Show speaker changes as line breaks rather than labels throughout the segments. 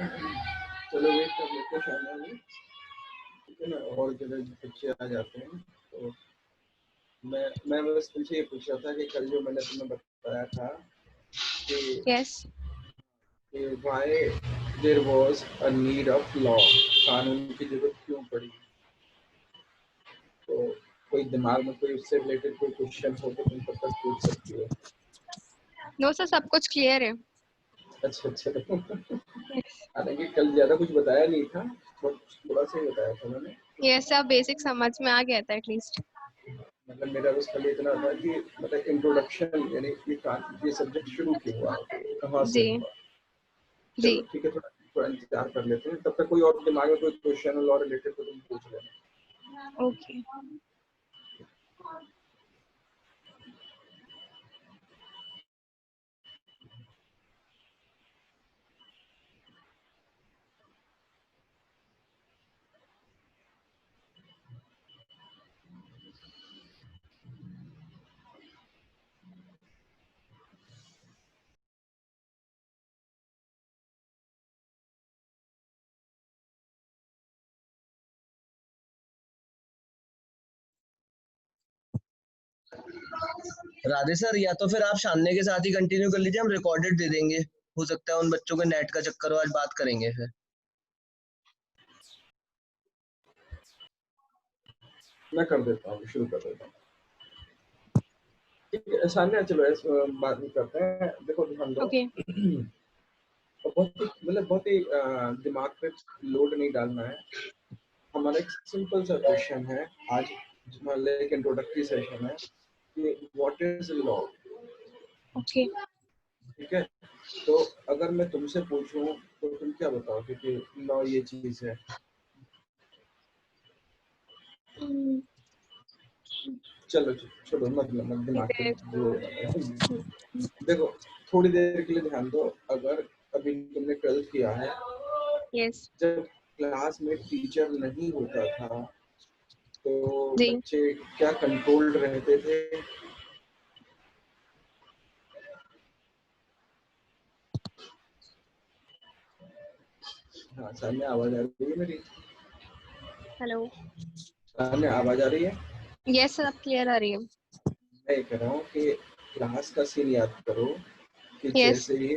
चलो वेट कर लेते हैं फाइनली, ठीक है ना। और जगह बच्चे आ जाते हैं तो मैं बस तुमसे ये पूछ रहा था कि कल जो मैंने तुम्हें बताया था कि
Yes.
why there was a need of law, कानून की जरूरत क्यों पड़ी। तो कोई दिमाग में कोई उससे रिलेटेड कोई क्वेश्चन हो तो तुम तब तक पूछ सकती हो।
No sir, सब कुछ क्लियर है।
अच्छा
Yes.
हालांकि कल ज्यादा कुछ बताया नहीं था, बट थोड़ा सा ही बताया था मैंने।
Yes sir, बेसिक समझ में आ गया था एटलीस्ट।
मतलब मेरा बस कल इतना था कि मतलब इंट्रोडक्शन, यानी ये सब्जेक्ट शुरू क्यों हुआ, कहाँ से
जी
हुआ।
जी।
चलो ठीक है, थोड़ा थोड़ा इंतजार कर लेते हैं, तब तक कोई और दिमाग में कोई क्वेश्चन और रिलेटेड तो तुम पूछ लेना।
ओके।
राधे सर, या तो फिर आप शान्य के साथ ही कंटिन्यू कर लीजिए, हम रिकॉर्डेड दे देंगे। हो सकता है उन बच्चों के नेट का चक्कर हो, आज बात करेंगे फिर।
मैं कर देता हूँ, शुरू कर देता हूँ। ठीक है सान्या, चलो इस बात में करते हैं। देखो ध्यान दो,
ओके।
बहुत ही दिमाग पे लोड नहीं डालना है। हमारा एक सिंपल सा क्वेश्चन है आज, मान ले एक इंट्रोडक्टरी सेशन है कि व्हाट इज लॉ।
ओके।
ठीक है, तो अगर मैं तुमसे पूछूं तो तुम क्या बताओगे कि लॉ ये चीज है। चलो छोड़ो, मतलब दिमाग पे जोर। देखो थोड़ी देर के लिए ध्यान दो। अगर अभी तुमने 12th किया है,
यस
जब क्लास में टीचर नहीं होता था तो
जी।
बच्चे क्या कंट्रोल्ड रहते थे। हाँ सामने आवाज आ रही है मेरी?
हेलो।
सामने आवाज आ रही है?
यस सर, अब क्लियर आ रही है।
मैं कह रहा हूँ कि क्लास का सीन याद करो कि
यस।
जैसे ही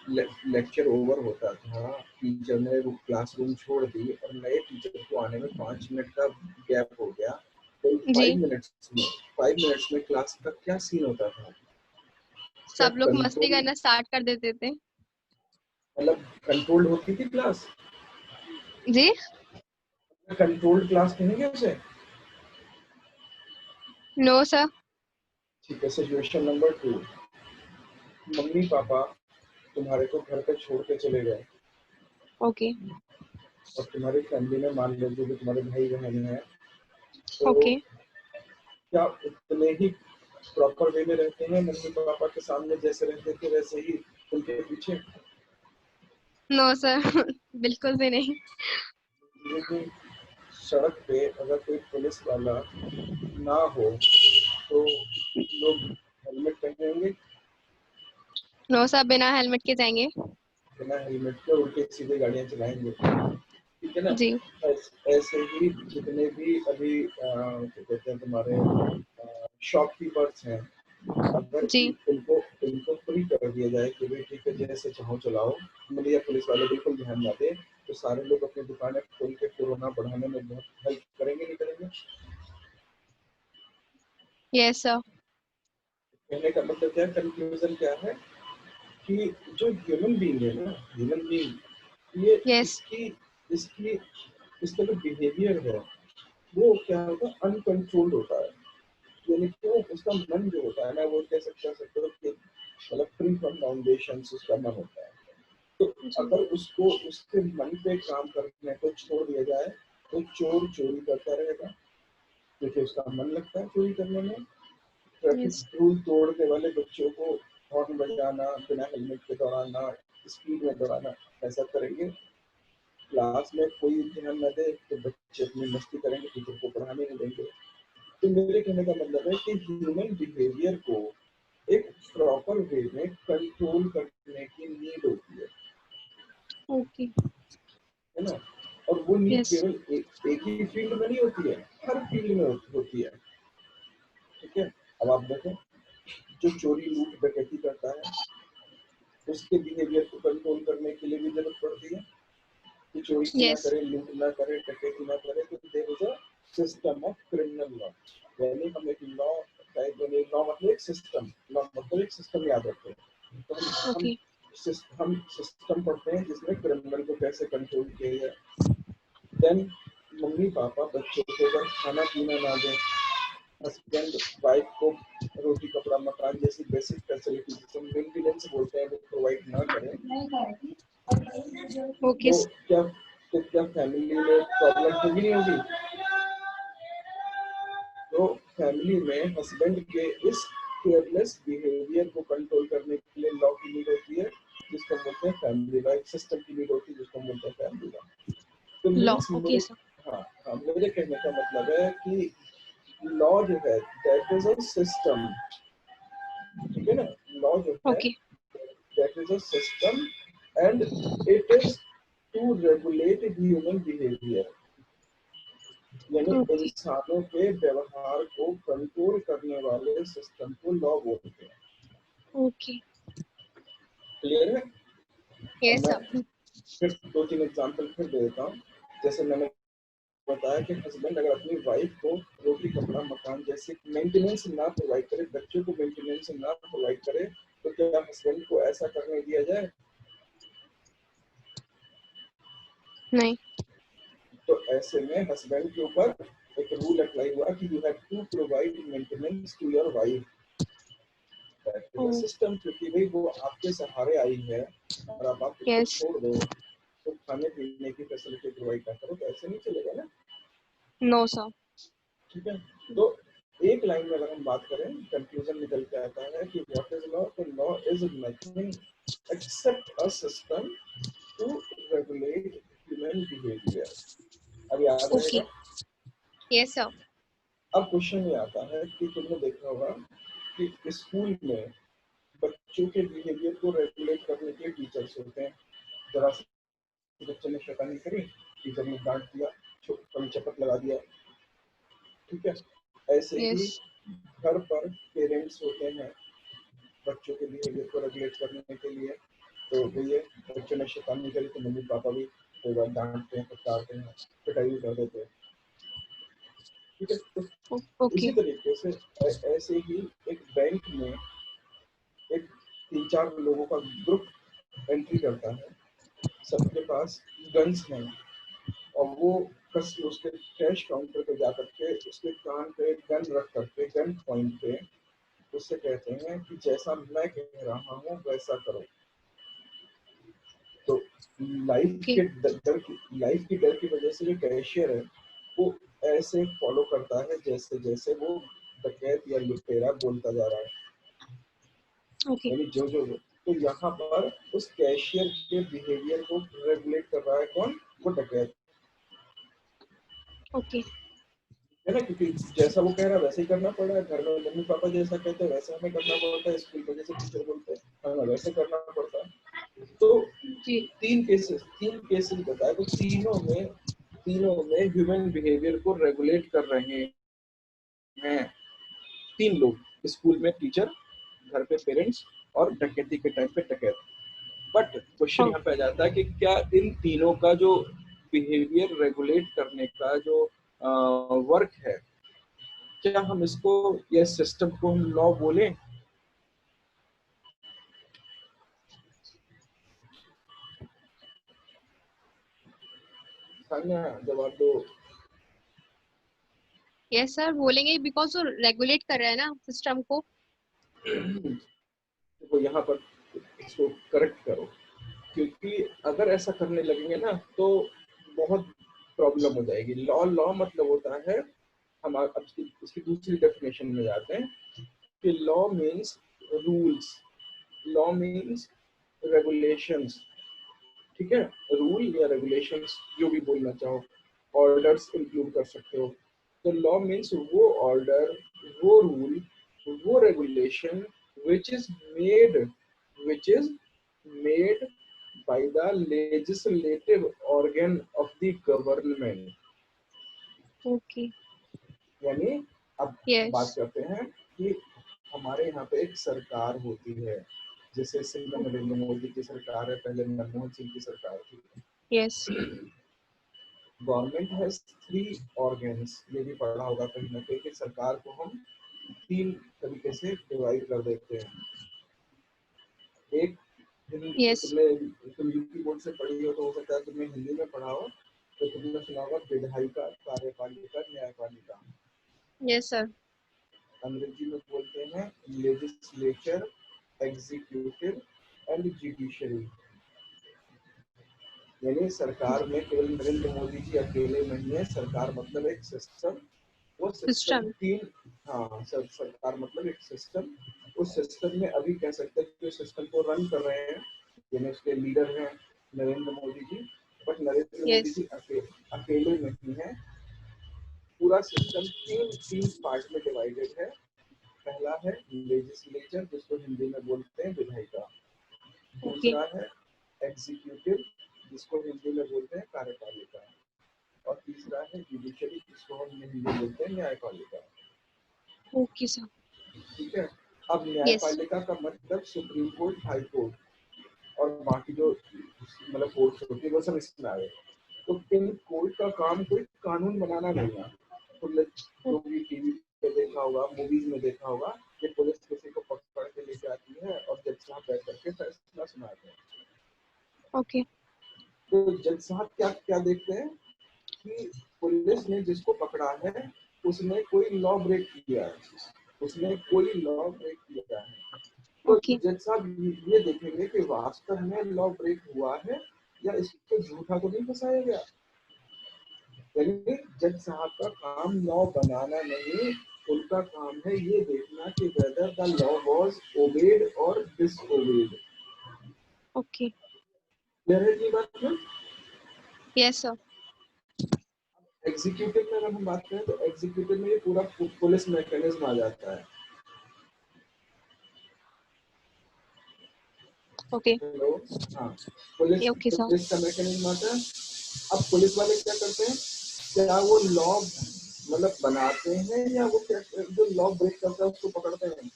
लेक्चर ओवर होता था, टीचर ने क्लासरूम छोड़ दी और नए टीचर को आने में 5 मिनट का गैप हो गया, तो
जी।
5 मिनट्स में क्लास का क्या सीन होता था। क्या
सब लोग मस्ती
कंट्रोल,
करना स्टार्ट कर देते थे।
मतलब कंट्रोल्ड होती थी क्लास?
जी।
कंट्रोल्ड क्लास कहेंगे उसे।
No sir.
ठीक है, सिचुएशन नंबर 2, मम्मी पापा तुम्हारे को घर पे छोड़ के चले गए
ओके।
और तुम्हारी फैमिली में मान लीजिए कि तुम्हारे भाई बहन है, तो
ओके।
क्या उतने ही प्रॉपर वे में रहते हैं मम्मी पापा के सामने जैसे रहते थे वैसे ही उनके पीछे?
नो सर, बिल्कुल भी नहीं।
लेकिन सड़क पे अगर कोई पुलिस वाला ना हो तो लोग हेलमेट पहनेंगे?
नो सर, बिना हेलमेट के जाएंगे।
बिना हेलमेट के उल्टे सीधे गाड़ियां चलाएंगे, ठीक है ना।
जी
ऐसे ही जितने भी अभी क्या कहते हैं तुम्हारे शॉपकीपर्स हैं, अगर
जी।
इनको इनको फ्री कर दिया जाए कि भाई ठीक है जैसे चाहो चलाओ, मतलब या पुलिस वाले बिल्कुल ध्यान ना दे, तो सारे लोग अपनी दुकानें खोल के कोरोना बढ़ाने में बहुत हेल्प करेंगे, नहीं करेंगे?
Yes sir.
कहने का मतलब क्या, कंक्लूजन क्या है कि जो ह्यूमन बीइंग है ना, ह्यूमन बीइंग, ये
यस
इसकी इसकी इसका जो बिहेवियर है वो क्या होता है, अनकंट्रोल्ड होता है। यानी कि उसका मन जो होता है ना, वो कह सकते हो कि मतलब फ्री फ्रॉम फाउंडेशन उसका मन होता है। तो
जी।
अगर उसको उसके मन पे काम करने को छोड़ दिया जाए तो चोर चोरी करता रहेगा, क्योंकि उसका मन लगता है चोरी करने में।
यस
ट्रैफिक रूल तोड़ने वाले बच्चों को हॉर्न बजाना, बिना हेलमेट के दौड़ाना, स्पीड में दौड़ाना, ऐसा करेंगे। क्लास में कोई ध्यान न दे तो बच्चे अपनी मस्ती करेंगे, टीचर को पढ़ाने नहीं देंगे। तो मेरे कहने का मतलब है कि ह्यूमन बिहेवियर को एक प्रॉपर वे में कंट्रोल करने की नीड होती है।
ओके
है ना। और वो नीड
यस
केवल एक ही फील्ड में नहीं होती है, हर फील्ड में होती है। ठीक है, अब आप देखो, जो चोरी लूट डकैती करता है उसके बिहेवियर को कंट्रोल करने के लिए भी जरूरत पड़ती है कि चोरी ना
यस
करे, लूट ना करे, डकैती ना करे। तो there is a system of criminal law, यानी हम एक लॉ लॉ मतलब एक सिस्टम, लॉ मतलब एक सिस्टम याद रखते हैं। तो
ओके
हम सिस्टम पढ़ते हैं जिसमें क्रिमिनल को कैसे कंट्रोल किया जाए। देन मम्मी पापा बच्चों को अगर खाना पीना ना दें, हस्बैंड वाइफ को रोटी कपड़ा मकान जैसी बेसिक फैसिलिटी जिसे मेंटेनेंस बोलते हैं वो प्रोवाइड ना करें,
ओके
तो क्या फैमिली में प्रॉब्लम होगी नहीं होगी। तो फैमिली में हस्बैंड के इस केयरलेस बिहेवियर को कंट्रोल करने के लिए लॉ की नीड होती है जिसको बोलते हैं फैमिली लॉ। एक सिस्टम की नीड होती है जिसको बोलते हैं फैमिली लॉ। तो
लॉ
मीन्स
ओके
मेरे,
सर
हाँ हाँ, मेरे कहने का मतलब है कि लॉ जो है दैट इज अ सिस्टम। ठीक है ना, लॉ जो है
okay
that is a system and it is to regulate human behavior, यानी
ओके
इंसानों के व्यवहार को कंट्रोल करने वाले सिस्टम को लॉ बोलते हैं।
ओके
क्लियर है। अब
यस
मैं
सर
फिर 2-3 एग्जांपल फिर दे देता हूँ। जैसे मैंने बताया कि हस्बैंड अगर अपनी वाइफ को रोटी कपड़ा मकान जैसे मेंटेनेंस ना प्रोवाइड करे, बच्चों को मेंटेनेंस ना प्रोवाइड करे, तो क्या हस्बैंड को ऐसा करने दिया जाए?
नहीं
तो ऐसे में हस्बैंड के ऊपर एक रूल अप्लाई हुआ कि you have to provide maintenance to your wife. That is a system, क्योंकि भाई वो आपके सहारे आई है और अब आप उसको
यस
छोड़ दो तो खाने पीने की फैसिलिटी प्रोवाइड ना करो तो ऐसे नहीं चलेगा ना।
नो सर
ठीक है, तो एक लाइन में अगर हम बात करें कंक्लूजन निकल के आता है कि व्हाट इज लॉ। तो law is nothing except a system to regulate human behaviour. अब याद
ओके
रहेगा।
यस सर
अब क्वेश्चन ये आता है कि तुमने देखा होगा कि स्कूल में बच्चों के बिहेवियर को रेगुलेट करने के लिए टीचर्स होते हैं। जरा से बच्चे ने शैतानी करी, टीचर ने डांट दिया, कभी चपत लगा दिया। ठीक है, ऐसे ही
यस
घर पर पेरेंट्स होते हैं बच्चों के बिहेवियर को रेगुलेट करने के लिए। तो भैया बच्चों ने शैतानी करी तो मम्मी पापा भी कई बार डांटते हैं, फटकारते हैं, पिटाई भी कर देते हैं। ठीक है, तो
ओके
इसी तरीके से ऐसे ही एक बैंक में एक 3-4 लोगों का ग्रुप एंट्री करता है, सबके पास गन्स हैं और वो उसके कैश काउंटर पे जाकर के उसके कान पे गन रख करके गन पॉइंट पे उससे कहते हैं कि जैसा मैं कह रहा हूँ वैसा करो। तो
ओके
लाइफ की डर की वजह से जो कैशियर है वो ऐसे फॉलो करता है जैसे जैसे वो डकैत या लुटेरा बोलता जा रहा है।
ओके
यानी जो जो तो यहाँ पर उस कैशियर के बिहेवियर को रेगुलेट कर रहा है कौन? वो डकैत,
ओके
है ना। क्योंकि जैसा वो कह रहा है वैसे ही करना पड़ रहा है। घर में मम्मी पापा जैसा कहते हैं वैसा हमें करना पड़ता है, स्कूल में जैसे टीचर बोलते हैं हमें वैसे करना पड़ता है। तो
जी
3 केसेस बताए, तो तीनों में ह्यूमन बिहेवियर को रेगुलेट कर रहे हैं 3 लोग, स्कूल में टीचर, घर पे पेरेंट्स और डकैती के टाइम पे डकैत। बट क्वेश्चन यहाँ पे आ जाता है कि क्या इन तीनों का जो बिहेवियर रेगुलेट करने का जो वर्क है, क्या हम इसको या सिस्टम को हम लॉ बोले? सान्या जवाब दो।
यस सर बोलेंगे बिकॉज वो रेगुलेट कर रहा है ना सिस्टम को।
तो यहाँ पर इसको करेक्ट करो, क्योंकि अगर ऐसा करने लगेंगे ना तो बहुत प्रॉब्लम हो जाएगी। लॉ लॉ मतलब होता है, हम अब इसकी दूसरी डेफिनेशन में जाते हैं कि law means rules, law means regulations. ठीक है, रूल या रेगुलेशंस जो भी बोलना चाहो, ऑर्डर्स इंक्लूड कर सकते हो। तो लॉ मीन्स वो ऑर्डर, वो रूल, वो regulation which is made which is made by the legislative organ of the government.
Okay.
यानी अब
Yes.
बात करते हैं कि हमारे यहाँ पे एक सरकार होती है, जैसे इस समय नरेंद्र मोदी की सरकार है, पहले मनमोहन सिंह की सरकार थी।
Yes.
गवर्नमेंट हैज 3 ऑर्गन्स, ये भी पढ़ा होगा कहीं ना कहीं कि सरकार को हम 3 तरीके से डिवाइड कर देते हैं। एक
Yes.
तुम यूपी बोर्ड से पढ़ी हो तो हो सकता है तुमने हिंदी में पढ़ा हो, तो तुमने सुना होगा विधायिका, कार्यपालिका, न्यायपालिका।
Yes, sir.
अंग्रेजी में बोलते हैं लेजिस्लेचर, एग्जीक्यूटिव एंड जुडिशरी। यानी सरकार में केवल नरेंद्र मोदी जी अकेले नहीं है, सरकार मतलब एक सिस्टम। वो सिस्टम तीन, हाँ सरकार मतलब एक सिस्टम। उस सिस्टम में अभी कह सकते हैं कि सिस्टम को रन कर रहे हैं, यानी उसके लीडर हैं नरेंद्र मोदी जी। बट नरेंद्र मोदी जी अकेले नहीं है, पूरा सिस्टम तीन पार्ट में डिवाइडेड है। पहला है लेजिस्लेचर, जिसको हिंदी में बोलते हैं विधायिका। दूसरा है एग्जीक्यूटिव, जिसको हिंदी में बोलते हैं कार्यपालिका। और तीसरा है जुडिशरी, जिसको हम हिंदी में बोलते हैं न्यायपालिका।
Okay sir.
ठीक है। अब न्यायपालिका का मतलब सुप्रीम कोर्ट, हाई कोर्ट और बाकी जो मतलब कोर्ट होती है वो सब इसमें आए। तो इन कोर्ट का काम कोई कानून बनाना नहीं है। जो भी टीवी पे देखा होगा, मूवीज में देखा होगा, ये पुलिस किसी को पकड़ के लेके आती है और जज साहब बैठ करके फैसला सुनाते हैं।
ओके।
तो जज साहब क्या क्या देखते हैं कि पुलिस ने जिसको पकड़ा है उसने कोई लॉ ब्रेक किया है, उसने कोई लॉ ब्रेक किया है। तो जज साहब ये देखेंगे कि वास्तव में लॉ ब्रेक हुआ है या इसको झूठा तो नहीं फंसाया गया। यानी जज साहब का काम लॉ बनाना नहीं, उनका काम है ये देखना कि whether the law was obeyed और डिसओबेड।
ओके।
क्लियर है ये बात में?
Yes sir.
एग्जीक्यूटिव में अगर हम बात करें तो एग्जीक्यूटिव में ये पूरा पुलिस मैकेनिज्म आ जाता है।
ओके।
हेलो, हाँ, पुलिस का मैकेनिज्म आता है। अब पुलिस वाले क्या करते हैं, क्या वो लॉ मतलब बनाते हैं या वो क्या जो लॉ ब्रेक करता है उसको पकड़ते हैं।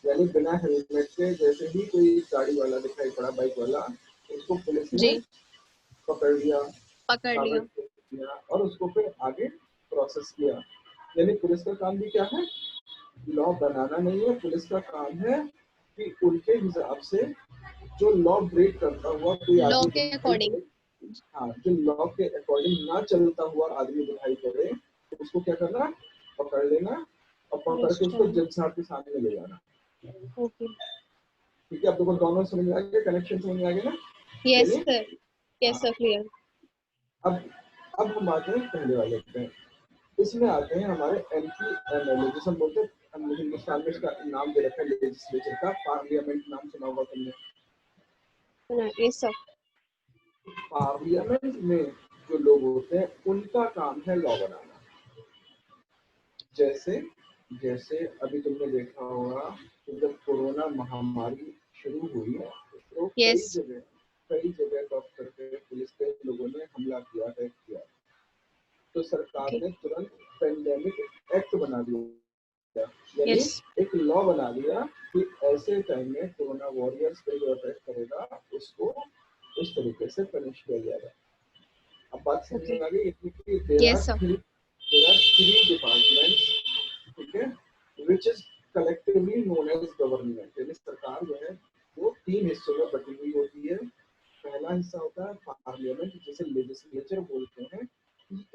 यानी बिना हेलमेट के जैसे ही कोई गाड़ी वाला दिखाई पड़ा, बाइक वाला, उसको पुलिस ने पकड़ लिया और उसको फिर आगे प्रोसेस किया। यानी पुलिस का काम भी क्या है, लॉ बनाना नहीं है। पुलिस का काम है कि उनके हिसाब से जो लॉ ब्रेक करता हुआ कोई
लॉ
आदमी
के अकॉर्डिंग,
हाँ, जो लॉ के अकॉर्डिंग ना चलता हुआ आदमी दिखाई पड़े तो उसको क्या करना, पकड़ लेना और पकड़ के उसको जज साहब के सामने ले जाना।
ओके।
ठीक है, आप लोगों को दोनों समझ में आ गया, कनेक्शन समझ में आ गया ना?
Yes sir, yes sir, clear.
अब हम आते हैं पहले वाले पे। इसमें आते हैं हमारे एमपी जिसे हम बोलते हैं, हिंदुस्तान में इसका नाम दे रखा है लेजिस्लेचर का, पार्लियामेंट नाम सुना होगा तुमने?
Yes sir.
पार्लियामेंट में जो लोग होते हैं उनका काम है लॉ बनाना। जैसे अभी तुमने देखा होगा कि जब कोरोना महामारी शुरू हुई तो कई जगह डॉक्टर पे, पुलिस पे लोगों ने हमला किया, अटैक किया। तो सरकार ने तुरंत पेंडेमिक एक्ट बना दिया, यानी एक लॉ बना दिया कि ऐसे टाइम में कोरोना वॉरियर्स पे जो अटैक करेगा उसको इस तरीके से पनिश किया जाएगा। अब बात समझ में आ गई? देयर आर 3 डिपार्टमेंट्स, ठीक है, which is collectively known as government. यानी सरकार जो है वो 3 हिस्सों में बटी हुई होती है। पहला हिस्सा होता है पार्लियामेंट, जिसे लेजिस्लेचर बोलते हैं,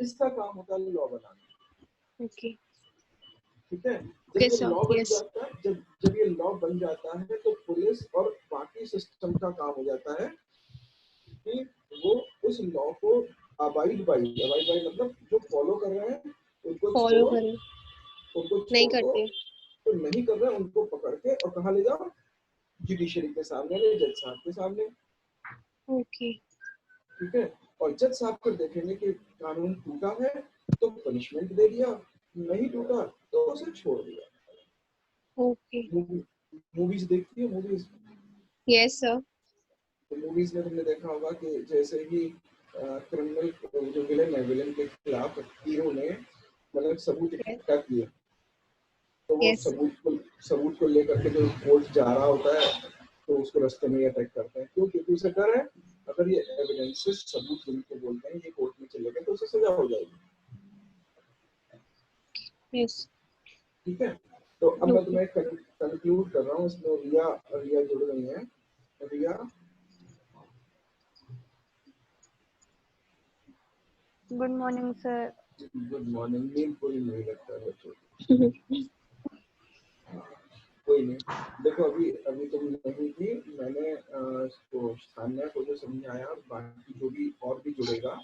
इसका काम होता है लॉ बनाना।
ओके,
ठीक है। जब ये लॉ बन जाता है, जब ये लॉ बन जाता है तो पुलिस और बाकी सिस्टम का काम हो जाता है कि वो उस लॉ को अबाइड बाई मतलब जो फॉलो कर रहे हैं उनको
फॉलो करें,
उनको
नहीं करते
तो नहीं कर रहे हैं उनको पकड़ के और कहाँ ले जाओ, जुडिशरी के सामने, जज साहब के सामने।
ओके,
ठीक है। और जज साहब फिर देखेंगे कि कानून टूटा है तो पनिशमेंट दे दिया, नहीं टूटा तो उसे छोड़ दिया।
ओके।
मूवीज देखती है, मूवीज?
Yes sir.
मूवीज में तुमने देखा होगा कि जैसे ही क्रिमिनल जो विलन है, विलन के खिलाफ हीरो ने मतलब सबूत इकट्ठा किए, तो वो
Yes.
सबूत को लेकर के जो कोर्ट जा रहा होता है तो उसको रास्ते में अटैक करते हैं। क्यों? क्योंकि उसे डर है अगर ये एविडेंसेस सबूत जिनको बोलते हैं ये कोर्ट में चले गए तो उसे सजा हो जाएगी।
Yes.
ठीक है, तो अब मैं
Okay.
तुम्हें कंक्लूड कर रहा हूँ। इसमें रिया जुड़ रही है। Riya,
good morning sir.
Good morning. नींद पूरी नहीं लगता है बच्चों की। कोई नहीं, देखो अभी अभी तुम नहीं थी, मैंने तो सान्या को जो समझाया, बाकी जो भी और भी जुड़ेगा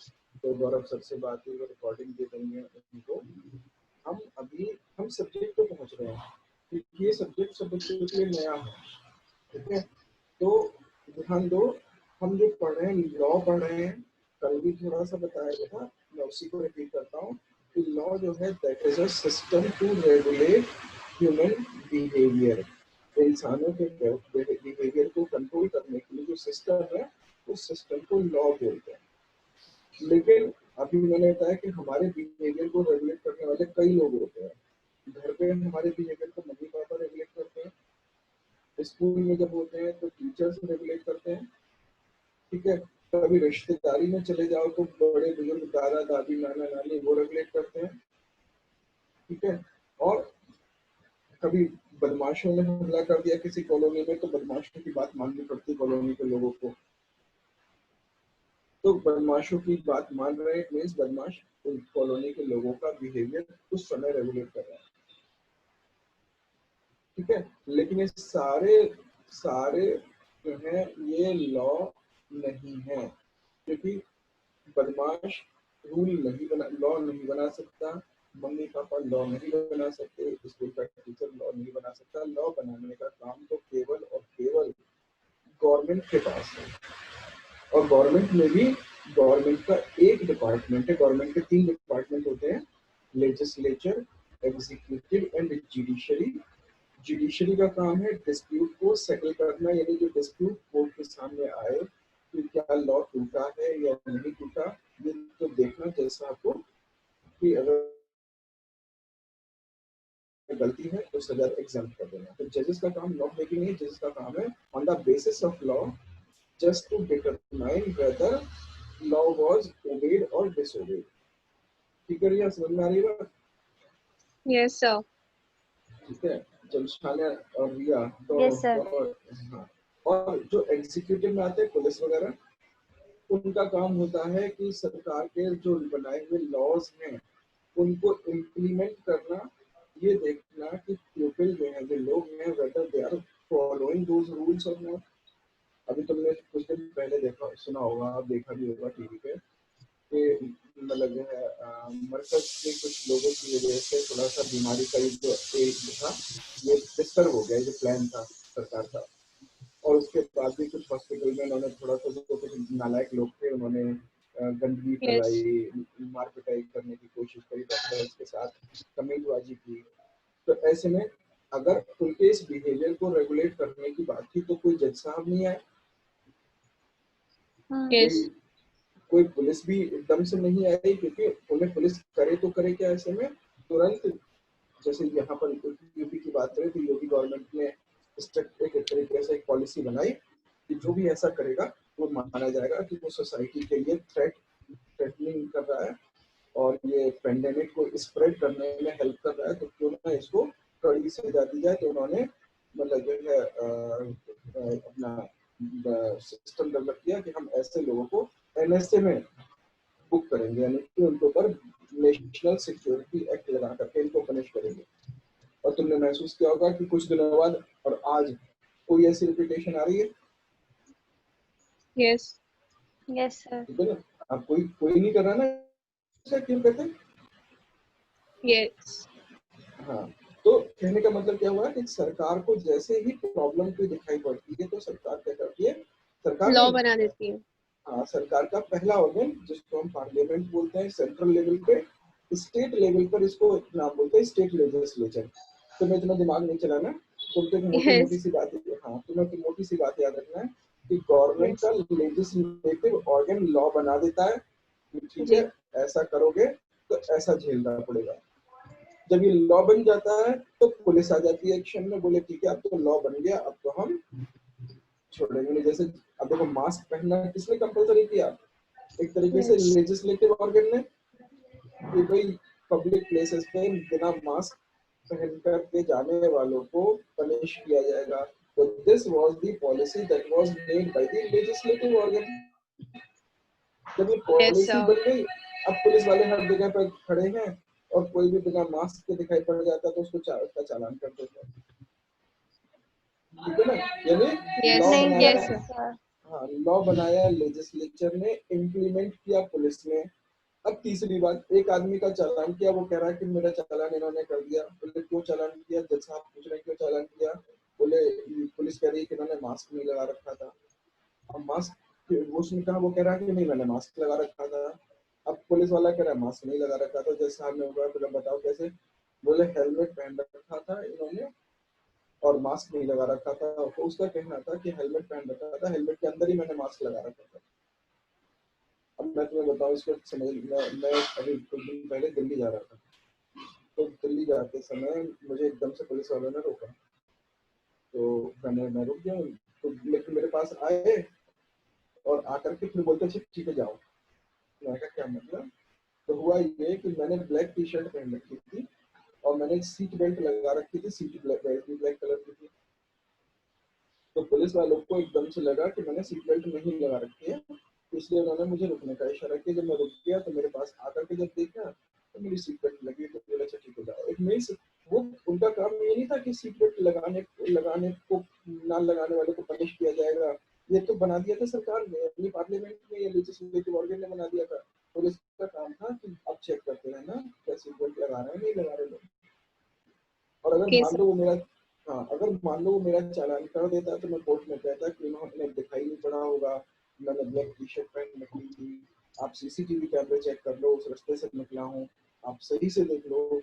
तो गौरव सर से बात हुई, रिकॉर्डिंग दे देंगे उनको। हम सब्जेक्ट पे पहुंच रहे हैं क्योंकि ये सब्जेक्ट सब बच्चों के लिए नया है। ठीक है, तो ध्यान दो, हम जो पढ़ रहे हैं लॉ पढ़ रहे हैं, कल भी थोड़ा सा बताया गया था, मैं उसी को रिपीट करता हूँ कि लॉ जो है that is a system to regulate human behaviour. इंसानों के बिहेवियर को कंट्रोल करने के लिए जो सिस्टम है उस सिस्टम को लॉ बोलते हैं। लेकिन अभी मैंने बताया कि हमारे बिहेवियर को रेगुलेट करने वाले कई लोग होते हैं। घर पे हमारे बिहेवियर को मम्मी पापा रेगुलेट करते हैं, स्कूल में जब होते हैं तो टीचर्स रेगुलेट करते हैं। ठीक है, कभी रिश्तेदारी में चले जाओ तो बड़े बुजुर्ग, दादा दादी, नाना नानी, वो रेगुलेट करते हैं। ठीक है, और कभी बदमाशों ने हमला कर दिया किसी कॉलोनी में तो बदमाशों की बात माननी पड़ती कॉलोनी के लोगों को, तो बदमाशों की बात मान रहे हैं, मीन्स बदमाश उन कॉलोनी के लोगों का बिहेवियर उस समय रेगुलेट कर रहा है। ठीक है, लेकिन ये सारे जो है ये लॉ नहीं है, क्योंकि बदमाश लॉ नहीं बना सकता, मम्मी पापा लॉ नहीं बना सकते, स्कूल का टीचर लॉ नहीं बना सकता। लॉ बनाने का काम तो केवल और केवल गवर्नमेंट के पास है, और गवर्नमेंट का एक डिपार्टमेंट है। गवर्नमेंट के 3 डिपार्टमेंट होते हैं, legislature, executive and judiciary. Judiciary का काम है डिस्प्यूट को सेटल करना, यानी जो डिस्प्यूट कोर्ट के सामने आए कि क्या लॉ टूटा है या नहीं टूटा, ये तो देखना। जैसा आपको कि अगर गलती है तो सजा एग्जाम कर देना। तो जजेस का काम लॉ मेकिंग है। जजेस का काम है on the basis of law just to determine whether law was obeyed और डिसोबेड। ठीक है, रिया समझ में आ रही है बात?
Yes, sir.
ठीक है, जब शान्या और रिया तो
Yes, sir.
हाँ, और जो एग्जीक्यूटिव में आते हैं पुलिस वगैरह, उनका काम होता है कि सरकार के जो बनाए हुए लॉज हैं उनको इम्प्लीमेंट करना, ये देखना कि पीपल जो है, जो लोग हैं, whether they are following those rules और नॉट। अभी तुमने कुछ दिन पहले सुना होगा, देखा भी होगा टीवी पे कि मतलब जो है मरकज के कुछ लोगों की वजह से थोड़ा सा बीमारी का जो एक था ये डिस्टर्ब हो गया, जो प्लान था सरकार का। और उसके बाद भी कुछ हॉस्पिटल में उन्होंने थोड़ा सा, जो कुछ नालायक लोग थे उन्होंने गंदगी
Yes.
फैलाई, मार पिटाई करने की कोशिश करी, डॉक्टर्स के साथ कमेंटबाजी की। तो ऐसे में अगर उनके इस बिहेवियर को रेगुलेट करने की बात थी तो कोई जज साहब नहीं आए,
Yes.
कोई पुलिस भी एकदम से नहीं आई, क्योंकि उन्हें पुलिस करे तो करे क्या ऐसे में तुरंत। जैसे यहाँ पर यूपी की बात करें तो योगी गवर्नमेंट ने स्ट्रिक्ट एक तरीके से एक पॉलिसी बनाई कि जो भी ऐसा करेगा वो माना जाएगा कि वो सोसाइटी के लिए थ्रेटनिंग कर रहा है और ये पेंडेमिक को स्प्रेड करने में हेल्प कर रहा है, तो क्यों ना इसको कड़ी सजा दी जाए। तो उन्होंने मतलब जो है अपना सिस्टम डेवलप किया कि हम ऐसे लोगों को एनएसए में बुक करेंगे, यानी कि उनके ऊपर नेशनल सिक्योरिटी एक्ट लगा करके इनको पनिश करेंगे। और तुमने महसूस किया होगा कि कुछ दिनों बाद और आज कोई ऐसी रिपीटेशन आ रही है?
Yes.
Yes, sir.
ठीक है ना, अब कोई नहीं कर रहा ना, क्यों कहते हैं?
Yes.
हाँ, तो कहने का मतलब क्या हुआ कि सरकार को जैसे ही प्रॉब्लम कोई दिखाई पड़ती है तो सरकार क्या करती है? सरकार
Law
नहीं,
बना देती है.
हाँ, सरकार का पहला ऑर्गन जिसको हम पार्लियामेंट बोलते हैं, सेंट्रल लेवल पे, स्टेट लेवल पर इसको नाम बोलते हैं स्टेट लेजिस्लेचर। तो मैं इतना दिमाग नहीं चलाना, तुमको एक मोटी
Yes.
सी बात, हाँ तुम्हें मोटी सी बात याद रखना है कि गवर्नमेंट
Yes.
का लेजिस्लेटिव ऑर्गन लॉ बना देता है कि ठीक
जी।
है ऐसा करोगे तो ऐसा झेलना पड़ेगा। जब ये लॉ बन जाता है तो पुलिस आ जाती है एक्शन में, बोले ठीक है अब तो लॉ बन गया, अब तो हम छोड़ेंगे नहीं। जैसे अब देखो मास्क पहनना किसने कंपलसरी किया? एक तरीके से
Yes.
लेजिस्लेटिव ऑर्गन ने, कि भाई पब्लिक प्लेसेस पे बिना मास्क पहन कर के जाने वालों को पनिश किया जाएगा। तो this was the policy that was made by the legislative organ. जब ये
Yes,
पॉलिसी
sir.
बन गई, अब पुलिस वाले हर जगह पर खड़े हैं और कोई भी बिना मास्क के दिखाई पड़ जाता है तो उसका चालान कर देते हैं, ठीक है ना। यानी
Yes.
लॉ
नहीं,
बनाया,
Yes,
yes,
sir.
sir.
हाँ लॉ बनाया लेजिस्लेचर ने, इम्प्लीमेंट किया पुलिस ने। अब तीसरी बात, एक आदमी का चालान किया, वो कह रहा है कि मेरा चालान इन्होंने कर दिया। बोले क्यों चालान किया? जज साहब पूछ रहे हैं क्यों चालान किया? बोले पुलिस कह रही है कि इन्होंने मास्क नहीं लगा रखा था। अब मास्क, उसने कहा, वो कह रहा है कि नहीं मैंने मास्क लगा रखा था। अब पुलिस वाला कह रहा है मास्क नहीं लगा रखा था। जज साहब ने बोला बोले बताओ कैसे? बोले हेलमेट पहन रखा था इन्होंने और मास्क नहीं लगा रखा था। तो उसका कहना था कि हेलमेट पहन रखा था, हेलमेट के अंदर ही मैंने मास्क लगा रखा था। अब मैं तुम्हें बताऊं इसको समझ, मैं अभी कुछ दिन पहले दिल्ली जा रहा था, तो दिल्ली जाते समय मुझे एकदम से पुलिस वालों ने रोका। तो मैं रुक गया, तो लेकिन मेरे पास आए और आकर के फिर बोलते ठीक है जाओ। मैंने कहा क्या मतलब? तो हुआ ये कि मैंने ब्लैक टी शर्ट पहन रखी थी और मैंने सीट बेल्ट लगा रखी थी, सीट बेल्ट भी ब्लैक कलर की थी। तो पुलिस वालों को एकदम से लगा कि मैंने सीट बेल्ट नहीं लगा रखी है, इसलिए उन्होंने मुझे रुकने का इशारा किया। जब मैं रुक गया तो मेरे पास आकर के जब देखा तो मेरी सीट बेल्ट लगी, तो बोला अच्छा ठीक हो जाओ। एक नई वो उनका काम ये नहीं था कि सीट बेल्ट लगाने को ना लगाने वाले को पनिश किया जाएगा, ये तो बना दिया था सरकार ने अपनी पार्लियामेंट में, ये लेजिस्लेटिव ऑर्गन ने बना दिया था। पुलिस का काम था कि अब चेक करते रहना क्या सीट बेल्ट लगा रहे हैं नहीं लगा रहे लोग। और अगर
Okay,
मान
sir.
लो वो मेरा, हाँ अगर मान लो वो मेरा चालान कर देता तो मैं कोर्ट में कहता कि उन्होंने दिखाई नहीं पड़ा होगा, मैंने ब्लैक टी शर्ट पहन रखी थी, आप सीसीटीवी कैमरे चेक कर लो, उस रास्ते से निकला हूँ, आप सही से देख लो।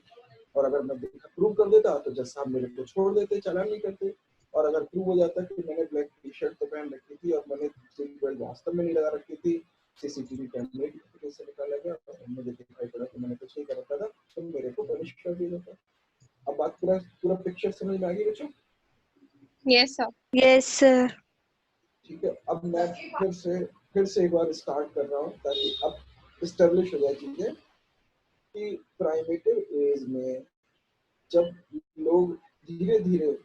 और अगर मैं प्रूव कर देता तो जज साहब मेरे को छोड़ देते, चालान नहीं करते। और अगर प्रूव हो जाता कि मैंने ब्लैक टी शर्ट तो पहन रखी थी और मैंने सीट बेल्ट वास्तव में नहीं लगा रखी थी, सीसीटीवी कैमरे की फुटेज से निकाला गया और मुझे दिखाई पड़ा कि मैंने कुछ नहीं कर रखा था, तो मेरे को पनिश कर दिया जाता। अब बात पूरा पूरा पिक्चर समझ में आ गई बच्चों?
Yes, sir.
Yes, sir.
ठीक है, अब मैं फिर से एक बार स्टार्ट कर रहा हूँ ताकि अब इस्टेब्लिश हो जाए चीजें कि प्राइमेटिव एज में जब लोग धीरे धीरे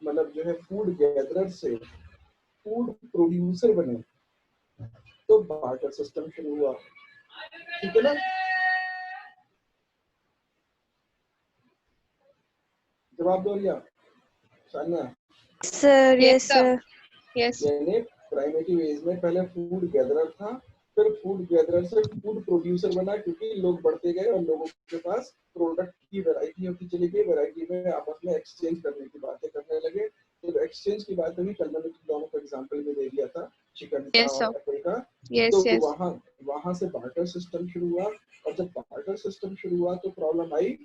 मतलब जो है फूड गैदरर से फूड प्रोड्यूसर बने तो बार्टर सिस्टम शुरू हुआ, ठीक है ना। जवाब दो Riya, Sania.
Sir,
Yes,
yes,
sir.
sir.
Yes.
यानी प्राइमेटिव एज में पहले फूड गैदरर था, फिर फूड गैदरर से फूड प्रोड्यूसर बना, क्योंकि लोग बढ़ते गए और लोगों के पास प्रोडक्ट की वैरायटी होती चली गई, वैरायटी में आपस में एक्सचेंज करने की बातें करने लगे। तो एक्सचेंज की बात हुई, कल मैंने दोनों का एग्जांपल भी दे दिया था, चिकन का
Yes, sir.
और एप्पल का।
Yes,
तो
yes.
वहां से बार्टर सिस्टम शुरू हुआ, और जब बार्टर सिस्टम शुरू हुआ तो प्रॉब्लम आई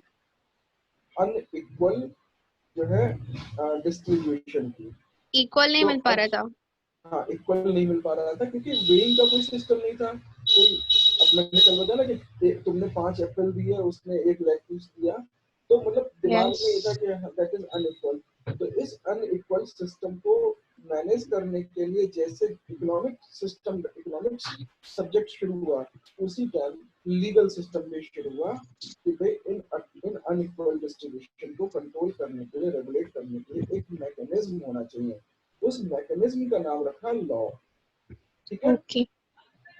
अनइक्वल जो है डिस्ट्रीब्यूशन की।
Equal नहीं
तो
मिल पा
अब
रहा था.
हाँ इक्वल नहीं मिल पा रहा था क्योंकि वेइंग का कोई सिस्टम नहीं था कोई। अब मैंने कल बताया ना कि तुमने 5 एप्पल दिए, उसने एक लेग पीस दिया, तो मतलब दिमाग में ये था
Yes.
कि दैट इज अनइक्वल। तो इस अनइक्वल सिस्टम को मैनेज करने के लिए जैसे इकोनॉमिक सब्जेक्ट शुरू हुआ, उसी टाइम लीगल सिस्टम भी शुरू हुआ कि भाई इन अनइक्वल डिस्ट्रीब्यूशन को कंट्रोल करने के लिए, रेगुलेट करने के लिए एक मैकेनिज्म होना चाहिए। उस मैकेनिज्म का नाम रखा लॉ, ठीक है।
Okay.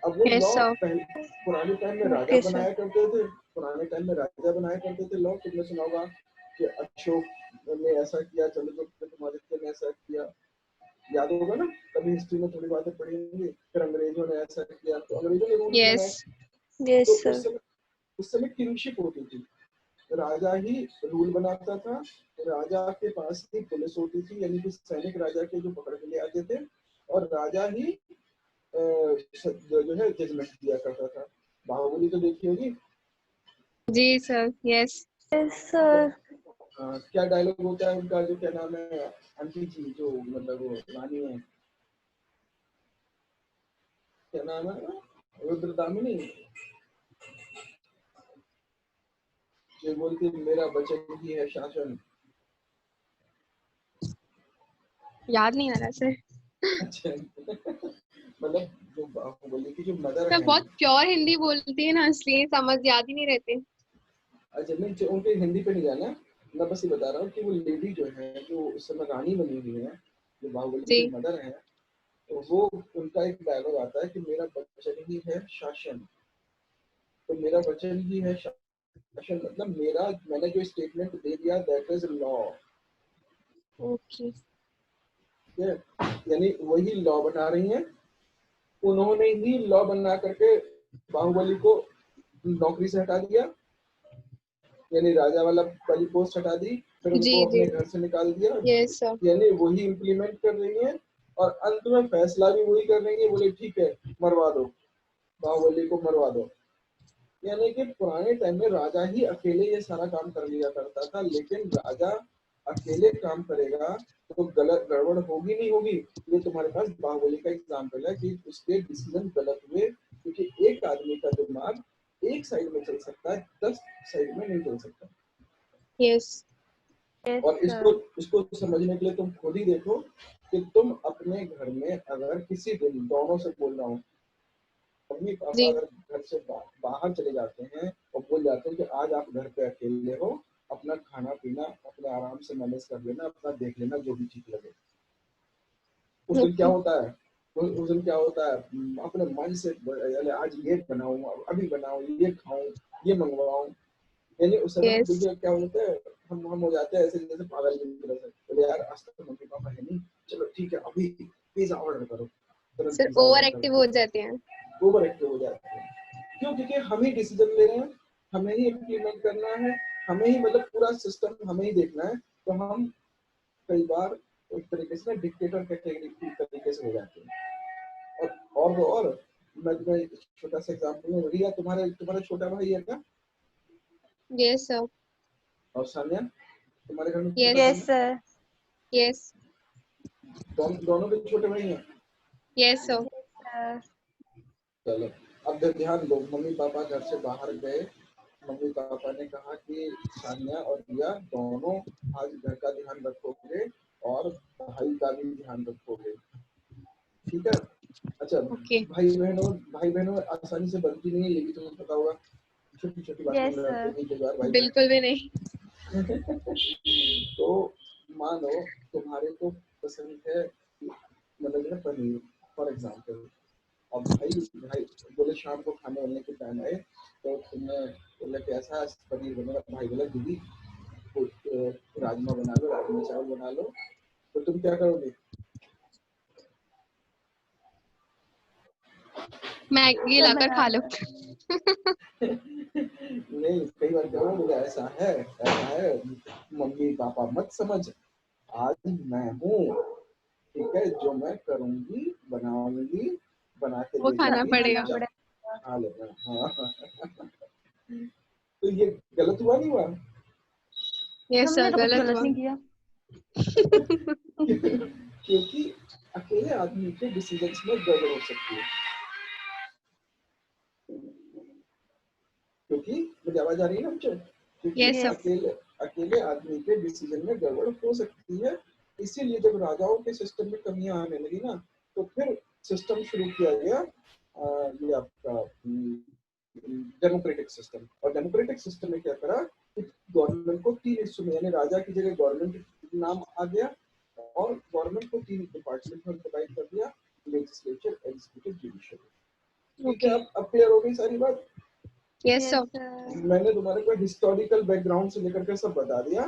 अब वो
Yes,
लॉ
sir.
पहले पुराने टाइम में राजा
Okay, sir.
बनाया करते थे, पुराने टाइम में राजा बनाया करते थे लॉ। तुमने सुना होगा कि अशोक ने ऐसा किया, चंद्रगुप्त ने ऐसा किया, याद होगा ना, कभी हिस्ट्री में थोड़ी बातें पढ़ी होंगी। फिर अंग्रेजों ने ऐसा किया, तो अंग्रेजों ने रूल बनाए।
Yes.
तो
Yes, sir.
उस समय किंगशिप होती थी, राजा ही रूल बनाता था, राजा के पास ही पुलिस होती थी, यानी कि सैनिक राजा के जो पकड़ के ले आते थे, और राजा ही जो है जजमेंट दिया करता था। बाहुबली तो देखी होगी।
जी sir. Yes.
Yes, sir.
क्या डायलॉग होता है उनका, जो क्या नाम है, आंटी जी जो मतलब वो रानी है, क्या नाम है, रुद्रदामिनी, जो बोलती है मेरा वचन ही है शासन।
याद नहीं आ रहा सर।
अच्छा मतलब जो बाहुबली की जो मदर
मैं
है,
बहुत प्योर हिंदी बोलती है ना, इसलिए समझ याद ही नहीं रहते।
अच्छा नहीं जो उनके हिंदी पे नहीं जाना, मैं बस ये बता रहा हूँ कि वो लेडी जो है, जो उस समय रानी बनी हुई है, जो बाहुबली
जी
की मदर है, तो वो उनका एक डायलॉग आता है कि मेरा वचन ही है शासन। तो मेरा वचन ही है शासन मतलब मैंने जो स्टेटमेंट दे दिया दैट इज लॉ।
ओके।
ठीक है, यानी वही लॉ बना रही हैं, उन्होंने ही लॉ बना करके बाहुबली को नौकरी से हटा दिया, यानी राजा वाली पोस्ट हटा दी, फिर
जी
उनको
जी।
अपने घर से निकाल दिया,
यस सर।
यानी वही इम्प्लीमेंट कर रही है, और अंत में फैसला भी वही कर रही है, बोले ठीक है मरवा दो, बाहुबली को मरवा दो। यानी कि पुराने टाइम में राजा ही अकेले ये सारा काम कर लिया करता था, लेकिन राजा अकेले काम करेगा तो गलत गड़बड़ होगी नहीं होगी। ये तुम्हारे पास बाहुबली का एग्जाम्पल है कि उसके डिसीजन गलत हुए, क्योंकि एक आदमी का दिमाग एक साइड में चल सकता है, 10 साइड में नहीं चल सकता।
यस।
Yes,
और इसको
sir.
इसको समझने के लिए तुम खुद ही देखो कि तुम अपने घर में अगर किसी दिन, दोनों से बोल रहा हूँ, मम्मी पापा
जी
अगर घर से बाहर चले जाते हैं और बोल जाते हैं कि आज आप घर पे अकेले हो, अपना खाना पीना अपने आराम से मैनेज कर लेना, अपना देख लेना जो भी ठीक लगे। उस दिन क्या
ओके।
होता है, उस दिन क्या होता है, अपने मन से अरे आज ये बनाऊं, अभी बनाऊं, ये खाऊं, ये मंगवाऊं, यानी उस समय
यस
देखिए क्या होता है, हम हो जाते हैं ऐसे जैसे पागल की तरह से, बोले यार आज तक मम्मी पापा है नहीं, चलो ठीक है अभी पिज्जा ऑर्डर करो, तुरंत
सर,
पिज्जा
ओवर
ऑर्डर कर
एक्टिव
दो,
हो जाते हैं।
ओवर एक्टिव हो जाते हैं। क्यों? क्योंकि हम ही डिसीजन ले रहे हैं, हमें ही इम्प्लीमेंट करना है, हमें ही मतलब पूरा सिस्टम हमें ही देखना है, तो हम कई बार एक तरीके से ना डिक्टेटर कैटेगरी की तरीके से हो जाते हैं। और मैं तुम्हें एक छोटा सा एग्जाम्पल दूं, रिया तुम्हारा छोटा भाई है क्या?
Yes sir.
और सानिया तुम्हारे घर में छोटा
यस
भाई
Yes,
है?
sir.
यस
दोनों के छोटे भाई हैं?
Yes sir.
Sir.
चलो अब ध्यान दो, मम्मी पापा घर से बाहर गए, मम्मी पापा ने कहा कि सानिया और रिया दोनों आज घर का ध्यान रखोगे और भाई का भी ध्यान रखोगे, ठीक है? अच्छा,
ओके।
भाई बहनों में आसानी से बनती नहीं है, ये भी तुम्हें पता होगा, छोटी छोटी बातों
Yes,
में लड़ते
sir.
हैं कई बार भाई
बिल्कुल भी नहीं।
बहन। तो मानो तुम्हारे को पसंद है मतलब ना पनीर फॉर एग्जाम्पल, और भाई भाई बोले शाम को खाने वाने के टाइम आए, तो तुमने बोला कैसा पनीर बनेगा, भाई बोला दीदी राजमा बना लो, राजमा चावल बना लो, तो तुम क्या करोगे?
मैगी
Sir,
लाकर खा लो।
नहीं, कई बार क्या हुआ, बोले ऐसा है, मम्मी पापा मत समझ, आज मैं हूँ, ठीक है, जो मैं करूंगी बनाऊंगी, बना के
वो
दे
खाना
दूंगी,
पड़ेगा।
खाना
चुपचाप
पड़ेगा.
खा लेना। हाँ तो ये गलत हुआ नहीं हुआ?
यस
हमने
सर,
तो कुछ
गलत
गलत
हुआ।
नहीं किया.
क्योंकि अकेले आदमी के डिसीजंस में गड़बड़ हो सकती है, क्योंकि मुझे आवाज आ रही है ना मुझे, क्योंकि
यस सर।
Yes.
अकेले अकेले आदमी के डिसीजन में गड़बड़ हो सकती है। इसीलिए जब राजाओं के सिस्टम में कमियां आने लगी ना, तो फिर सिस्टम शुरू किया गया ये आपका डेमोक्रेटिक सिस्टम। और डेमोक्रेटिक सिस्टम में क्या करा कि गवर्नमेंट को 3 हिस्सों में, यानी राजा की जगह गवर्नमेंट नाम आ गया, और गवर्नमेंट को 3 डिपार्टमेंट में डिवाइड कर दिया, लेजिस्लेचर, एग्जीक्यूटिव, जुडिशियल। ठीक है,
ओके।
अब क्लियर हो गई सारी बात?
Yes
Yes,
sir.
sir.
मैंने तुम्हारे को हिस्टोरिकल बैकग्राउंड से लेकर के सब बता दिया।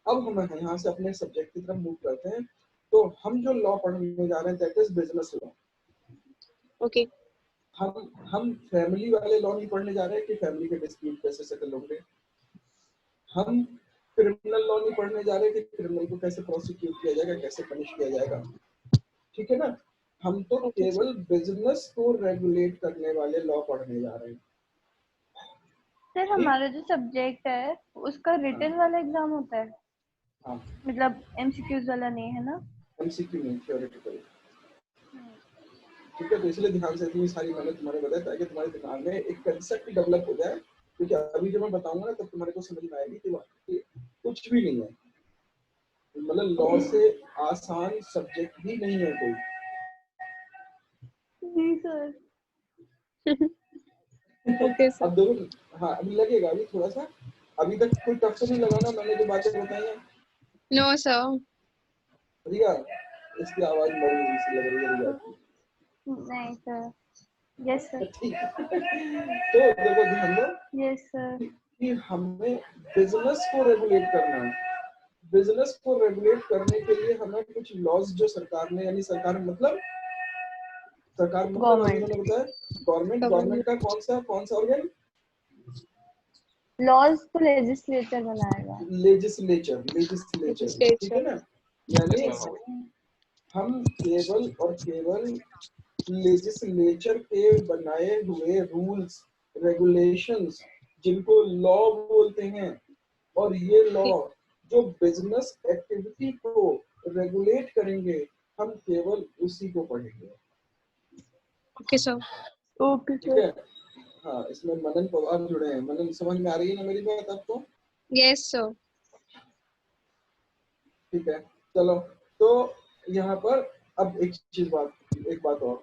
अब हम यहाँ से अपने सब्जेक्ट की तरफ मूव करते हैं। तो हम जो लॉ पढ़ने जा रहे हैं that is business law.
Okay.
हम फैमिली वाले लॉ नहीं पढ़ने जा रहे हैं कि फैमिली के डिस्प्यूट कैसे सेटल होंगे। हम क्रिमिनल लॉ नहीं पढ़ने जा रहे कि क्रिमिनल को कैसे प्रोसिक्यूट किया जाएगा, कैसे पनिश किया जाएगा, ठीक है ना? हम तो
ओके सर।
केवल बिजनेस को रेगुलेट करने वाले लॉ पढ़ने जा रहे हैं।
सर,
ठीक,
हमारा जो सब्जेक्ट है उसका
हाँ
रिटन वाला एग्जाम होता है,
हाँ,
मतलब एमसीक्यूज वाला नहीं है ना?
एमसीक्यू नहीं, थ्योरेटिकल। ठीक है, तो इसलिए ध्यान से इतनी सारी मैंने तुम्हारे बताया ताकि तुम्हारे दिमाग में एक कंसेप्ट डेवलप हो जाए, क्योंकि अभी जब मैं बताऊंगा ना तब तुम्हारे को समझ में आएगी कि कुछ भी नहीं है, मतलब लॉ से आसान सब्जेक्ट ही नहीं है कोई।
जी सर।
Okay sir.
अब देखो, हाँ अभी लगेगा, अभी थोड़ा सा, अभी तक कोई टफ तो नहीं लगा ना मैंने जो बातें बताई हैं?
No sir.
रिया, इसकी आवाज मरी हुई सी लग रही है रिया की।
नहीं सर। Yes sir.
ठीक है। तो देखो ध्यान दो
यस सर।
कि हमें बिजनेस को रेगुलेट करना है। बिजनेस को रेगुलेट करने के लिए हमें कुछ लॉज जो सरकार ने, यानी सरकार मतलब अभी
गवर्नमेंट
मैंने बताया गवर्नमेंट, गवर्नमेंट का कौन सा ऑर्गन?
लॉज तो लेजिस्लेचर बनाएगा।
लेजिस्लेचर, ठीक है ना, यानी
यस सर।
हम केवल और केवल लेजिस्लेचर के बनाए हुए रूल्स रेगुलेशंस जिनको लॉ बोलते हैं, और ये लॉ जो बिजनेस एक्टिविटी को रेगुलेट करेंगे, हम केवल उसी को पढ़ेंगे।
Okay sir.
ओके
ठीक है, हाँ इसमें मनन पवार जुड़े हैं। मनन, समझ में आ रही है ना मेरी बात आपको?
Yes sir.
ठीक है, चलो, तो यहाँ पर अब एक बात और,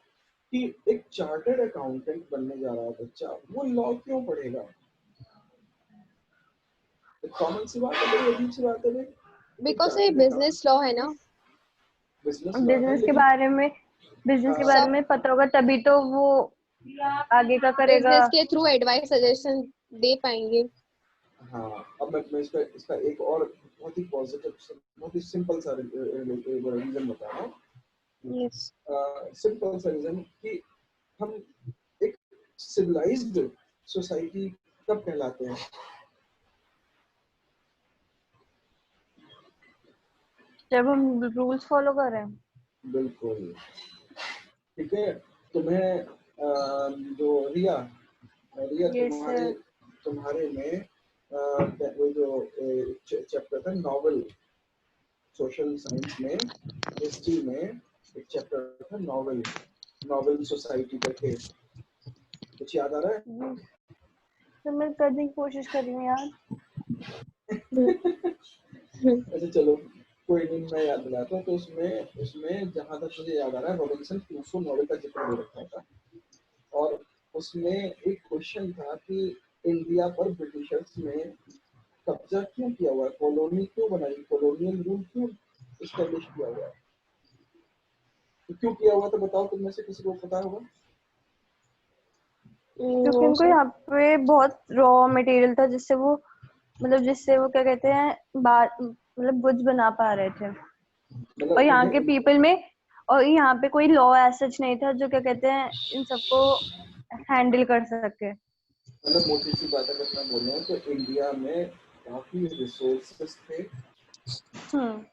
कि एक चार्टर्ड अकाउंटेंट बनने जा रहा है बच्चा, वो लॉ क्यों पढ़ेगा? कॉमन सी बात है, बड़ी अजीब सी बात है भाई।
बिकॉज ये बिजनेस लॉ है ना।
बिजनेस लॉ है
बिजनेस के
लेकिन
बारे में
सब
पता होगा तभी तो वो आगे का करेगा।
बिजनेस के थ्रू एडवाइस सजेशन दे पाएंगे।
हाँ, अब मैं इसका एक और बहुत ही पॉजिटिव, बहुत ही सिंपल सा रीजन बता रहा हूँ।
यस।
सिंपल सा रीजन कि हम एक सिविलाइज्ड सोसाइटी कब कहलाते हैं?
जब हम रूल्स फॉलो कर रहे हैं।
बिल्कुल, ठीक है। तुम्हें जो रिया रिया
यस सर।
तुम्हारे में वो जो चैप्टर था नॉवल, सोशल साइंस में, हिस्ट्री में एक चैप्टर था नॉवल सोसाइटी करके, कुछ याद आ रहा है?
तो मैं करने की कोशिश कर रही हूँ यार।
अच्छा चलो, कोई नहीं, मैं याद दिलाता हूँ। तो उसमें उसमें जहां तक मुझे याद आ रहा है, रॉबिन्सन क्रूसो नॉवल का जिक्र हो रखा था, और उसमें एक क्वेश्चन था कि इंडिया पर ब्रिटिशर्स ने कब्जा क्यों किया हुआ है, कॉलोनी क्यों बनाई, कॉलोनियल रूल क्यों इस्टेब्लिश किया हुआ है? तो क्यों किया हुआ, तो बताओ, तुम में से किसी को पता होगा?
क्योंकि
नो
उनको
सर।
यहाँ पे बहुत रॉ मटेरियल था जिससे वो क्या कहते हैं बात मतलब गुड्स बना पा रहे थे। और
मतलब
यहाँ
तुम्हें
के पीपल में और यहाँ पे कोई लॉ सच नहीं था जो क्या कहते हैं इन सबको हैंडल कर सके।
मतलब मोटी सी बात अगर मैं बोलूँ तो इंडिया में काफी रिसोर्सेस थे,
हम्म।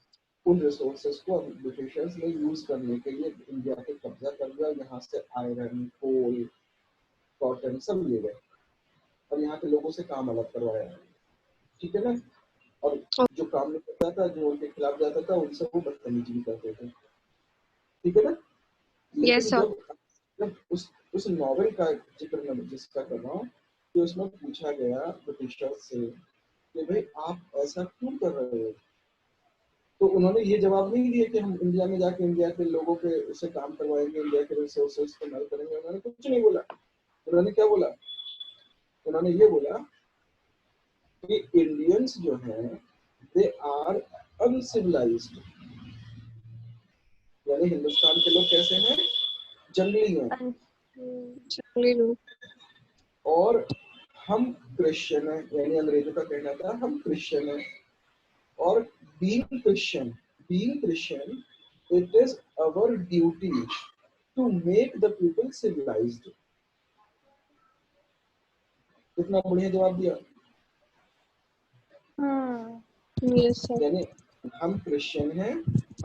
उन रिसोर्सेस को ब्रिटिशर्स ने यूज करने के लिए इंडिया पे कब्जा कर लिया, यहाँ से आयरन, कोल, कॉटन सब ले गए, और यहाँ के लोगों से काम अलग करवाया, ठीक है ना? और जो काम नहीं करता था, जो उनके खिलाफ जाता था, उनसे वो बदतमीजी भी करते थे, ठीक है ना?
यस
लेकिन
सर।
जब उस नॉवेल का जिक्र मैं जिसका कर रहा हूँ, कि उसमें पूछा गया ब्रिटिशर्स से कि भाई आप ऐसा क्यों कर रहे हो, तो उन्होंने ये जवाब नहीं दिया कि हम इंडिया में जाके इंडिया के लोगों के उससे काम करवाएंगे, इंडिया के रिसोर्सेज इस्तेमाल करेंगे। उन्होंने कुछ नहीं बोला। उन्होंने क्या बोला? उन्होंने ये बोला कि इंडियंस जो हैं दे आर अनसिविलाइज्ड, यानी हिंदुस्तान के लोग कैसे हैं? जंगली हैं,
जंगली लोग।
और हम क्रिश्चियन हैं, यानी अंग्रेजों का कहना था हम क्रिश्चियन हैं, और being Christian, it is our duty to make the people civilized. कितना बढ़िया जवाब दिया।
Yes sir.
यानी हम क्रिश्चियन हैं,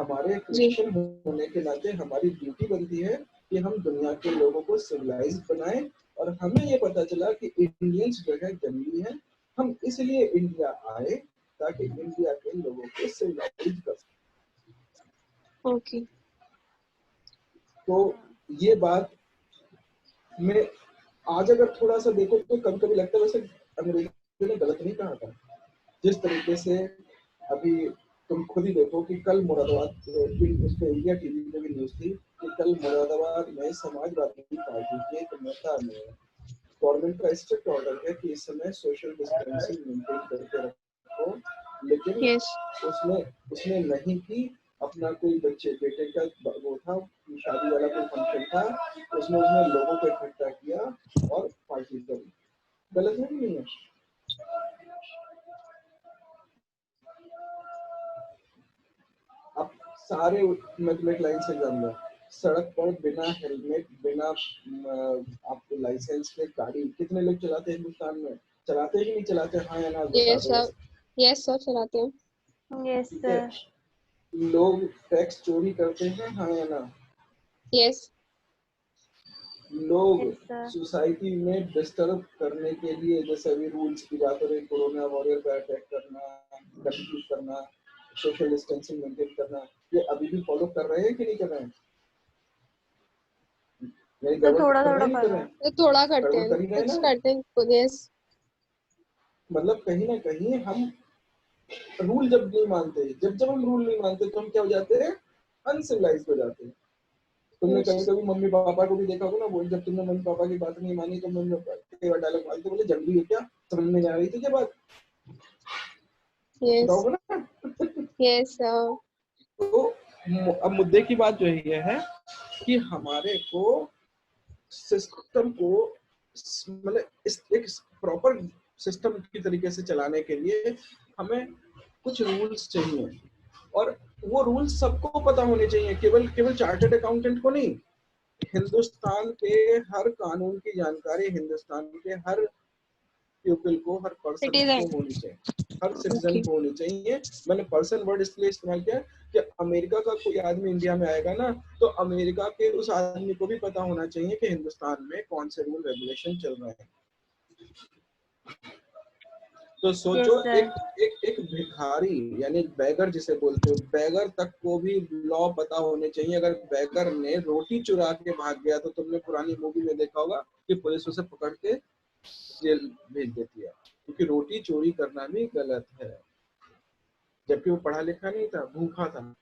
हमारे
जी।
क्रिश्चियन होने के नाते हमारी ड्यूटी बनती है कि हम दुनिया के लोगों को सिविलाइज बनाएं, और हमें ये पता चला कि इंडियंस जो है जंगली हैं, हम इसलिए इंडिया आए ताकि इंडिया के लोगों को सिविलाइज कर सकें।
ओके।
तो ये बात में आज अगर थोड़ा सा देखो तो कभी कभी लगता है वैसे अंग्रेजों ने गलत नहीं कहा था। जिस तरीके से अभी तुम खुद ही देखो कि कल मुरादाबाद उसमें इंडिया टीवी में भी न्यूज थी कि कल मुरादाबाद में समाजवादी पार्टी के एक नेता ने गवर्नमेंट का स्ट्रिक्ट ऑर्डर है कि इस समय सोशल डिस्टेंसिंग मेंटेन करके रखो, लेकिन
यस
उसने उसने नहीं की। अपना कोई बच्चे बेटे का वो था, शादी वाला कोई फंक्शन था, उसमें उसने लोगों को इकट्ठा किया और पार्टी करी। गलत है कि नहीं है? अब सारे मैं लाइन से जानूंगा, सड़क पर बिना हेलमेट बिना आपको लाइसेंस के गाड़ी कितने लोग चलाते हैं हिंदुस्तान में? चलाते हैं कि नहीं चलाते? हाँ या ना बता
यस
दो।
सर, यस सर चलाते हैं।
यस
ठीक है,
सर।
लोग टैक्स चोरी करते हैं, हाँ या ना?
यस
लोग
यस सर।
सोसाइटी में डिस्टर्ब करने के लिए, जैसे अभी रूल्स की बात हो रही, कोरोना वॉरियर का अटैक करना, कंफ्यूज करना, सोशल डिस्टेंसिंग मेंटेन करना, ये अभी भी फॉलो कर रहे हैं कि नहीं कर रहे हैं? मेरी
तो
गड़बड़
थोड़ा
कर रहे
थोड़ा
हैं नहीं
कर
कर
रहा
रहे
है।
हैं?
तो थोड़ा करते
गड़बड़
हैं,
कर ही रहे हैं
कुछ
ना?
करते हैं। यस
मतलब कहीं ना कहीं हम रूल जब नहीं मानते, जब हम रूल नहीं मानते तो हम क्या हो जाते हैं? अनसिविलाइज्ड हो जाते हैं। तुमने कभी
यस
कभी मम्मी पापा को भी देखा होगा ना, वो जब तुमने मम्मी पापा की बात नहीं मानी तो मम्मी पापा कई बार डायलॉग मारते, बोले जंगली है क्या, समझ में नहीं आ रही थी क्या बात?
यस
बताओगे ना?
Yes sir.
तो अब मुद्दे की बात जो ये है कि हमारे को सिस्टम को मतलब एक प्रॉपर सिस्टम की तरीके से चलाने के लिए हमें कुछ रूल्स चाहिए, और वो रूल्स सबको पता होने चाहिए, केवल केवल चार्टर्ड अकाउंटेंट को नहीं। हिंदुस्तान के हर कानून की जानकारी हिंदुस्तान के हर पीपल को, हर पर्सन
सिटीजन
को होनी चाहिए, हर सिटीजन
ओके।
को होनी चाहिए। मैंने पर्सन वर्ड इसलिए इस्तेमाल किया कि अमेरिका का कोई आदमी इंडिया में आएगा ना, तो अमेरिका के उस आदमी को भी पता होना चाहिए कि हिंदुस्तान में कौन से रूल रेगुलेशन चल रहे हैं। तो सोचो,
यस
एक
सर।
एक एक भिखारी यानी बैगर जिसे बोलते हो, बैगर तक को भी लॉ पता होने चाहिए। अगर बैगर ने रोटी चुरा के भाग गया तो तुमने पुरानी मूवी में देखा होगा कि पुलिस उसे पकड़ के जेल भेज देती है, क्योंकि रोटी चोरी करना भी गलत है, जबकि वो पढ़ा लिखा नहीं था, भूखा था।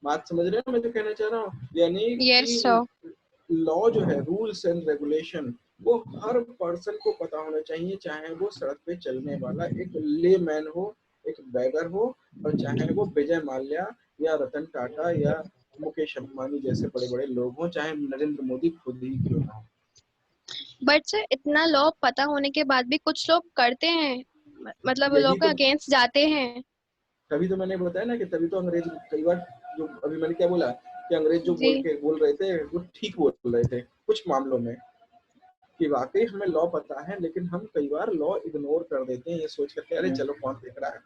बात समझ रहे हो मैं जो कहना चाह रहा हूँ? यानी
यस सर।
कि लॉ जो है, रूल्स एंड रेगुलेशन, वो हर पर्सन को पता होना चाहिए, चाहे वो सड़क पे चलने वाला एक लेमैन हो, एक बैगर हो, और चाहे वो विजय माल्या या रतन टाटा या मुकेश अंबानी जैसे बड़े बड़े लोग हों, चाहे नरेंद्र मोदी खुद ही क्यों ना हो।
बट सर इतना लॉ पता होने के बाद भी कुछ लोग करते हैं, मतलब लॉ
यही
के
तो,
अगेंस्ट जाते हैं।
तभी तो मैंने बताया ना कि तभी तो अंग्रेज कई बार, जो अभी मैंने क्या बोला कि अंग्रेज जो
जी
बोल रहे थे वो ठीक बोल रहे थे कुछ मामलों में, कि वाकई हमें लॉ पता है, लेकिन हम कई बार लॉ इग्नोर कर देते हैं, ये सोच करके अरे चलो कौन देख रहा है।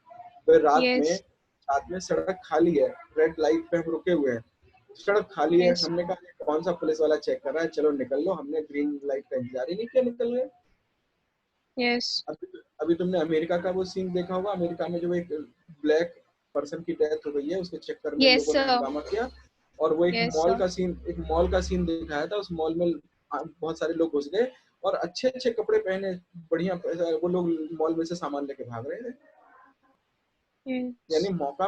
फिर
यस
रात में सड़क खाली है, रेड लाइट पे हम रुके हुए हैं, सड़क खाली है,
यस
हमने कहा कौन सा पुलिस वाला चेक कर रहा है, चलो निकल लो, हमने ग्रीन लाइट का इंतजार ही नहीं किया, निकल गए।
यस
अभी तुमने अमेरिका का वो सीन देखा होगा, अमेरिका में जो एक ब्लैक पर्सन की डेथ हो गई है, उसके चक्कर में
यस
लोगों ने
सर।
हंगामा किया, और वो
यस सर।
एक मॉल का सीन दिखाया था। उस मॉल में बहुत सारे लोग घुस गए और अच्छे अच्छे कपड़े पहने, बढ़िया वो लोग मॉल में से सामान लेके भाग रहे थे। यानी मौका